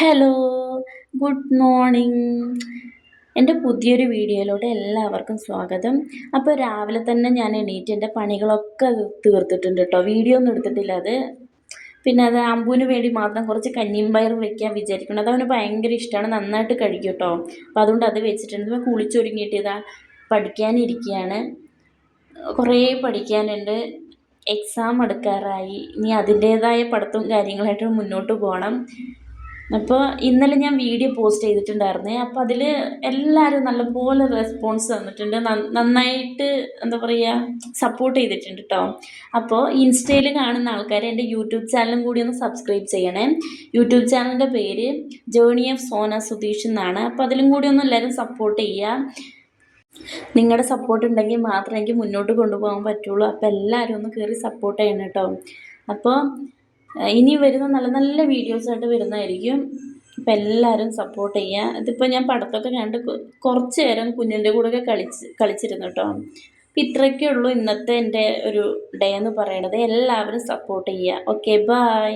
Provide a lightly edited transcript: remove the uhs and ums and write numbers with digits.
Hello, good morning. എൻ്റെ പുതിയൊരു വീഡിയോയിലോട്ട് എല്ലാവർക്കും സ്വാഗതം. അപ്പോൾ രാവിലെ തന്നെ ഞാൻ എണീറ്റ് എൻ്റെ പണികളൊക്കെ തീർത്തിട്ടുണ്ട് കേട്ടോ. വീഡിയോ ഒന്നും എടുത്തിട്ടില്ല അത്. പിന്നെ അത് അമ്പുവിന് വേണ്ടി മാത്രം കുറച്ച് കഞ്ഞിയും പയറും വെക്കാൻ വിചാരിക്കണം. അത് അവന് ഭയങ്കര ഇഷ്ടമാണ്, നന്നായിട്ട് കഴിക്കും കേട്ടോ. അപ്പോൾ അതുകൊണ്ട് അത് വെച്ചിട്ടുണ്ട്. ഇപ്പോൾ കുളിച്ചൊരുങ്ങിയിട്ട് ഇതാ പഠിക്കാനിരിക്കുകയാണ്. കുറേ പഠിക്കാനുണ്ട്. എക്സാം എടുക്കാറായി. ഇനി അതിൻ്റേതായ പഠിത്തവും കാര്യങ്ങളായിട്ട് മുന്നോട്ട് പോകണം. അപ്പോൾ ഇന്നലെ ഞാൻ വീഡിയോ പോസ്റ്റ് ചെയ്തിട്ടുണ്ടായിരുന്നേ. അപ്പോൾ അതിൽ എല്ലാവരും നല്ലപോലെ റെസ്പോൺസ് തന്നിട്ടുണ്ട്. നന്നായിട്ട് എന്താ പറയുക, സപ്പോർട്ട് ചെയ്തിട്ടുണ്ട് കേട്ടോ. അപ്പോൾ ഇൻസ്റ്റയിൽ കാണുന്ന ആൾക്കാർ എൻ്റെ യൂട്യൂബ് ചാനലും കൂടി ഒന്ന് സബ്സ്ക്രൈബ് ചെയ്യണേ. യൂട്യൂബ് ചാനലിൻ്റെ പേര് ജേർണി ഓഫ് സോന സുധീഷ് എന്നാണ്. അപ്പോൾ അതിലും കൂടി ഒന്ന് എല്ലാവരും സപ്പോർട്ട് ചെയ്യുക. നിങ്ങളുടെ സപ്പോർട്ട് ഉണ്ടെങ്കിൽ മാത്രമേ എനിക്ക് മുന്നോട്ട് കൊണ്ടുപോകാൻ പറ്റുള്ളൂ. അപ്പോൾ എല്ലാവരും ഒന്ന് കയറി സപ്പോർട്ട് ചെയ്യണം കേട്ടോ. അപ്പോൾ ഇനി വരുന്ന നല്ല നല്ല വീഡിയോസായിട്ട് വരുന്നതായിരിക്കും. അപ്പോൾ എല്ലാവരും സപ്പോർട്ട് ചെയ്യുക. ഇതിപ്പോൾ ഞാൻ പടത്തൊക്കെ കണ്ട് കുറച്ച് നേരം കുഞ്ഞിൻ്റെ കൂടെയൊക്കെ കളിച്ചിരുന്നു കേട്ടോ. അപ്പം ഇത്രയൊക്കെ ഉള്ളൂ ഇന്നത്തെ എൻ്റെ ഒരു ഡേ എന്ന് പറയണത്. എല്ലാവരും സപ്പോർട്ട് ചെയ്യുക. Okay, by.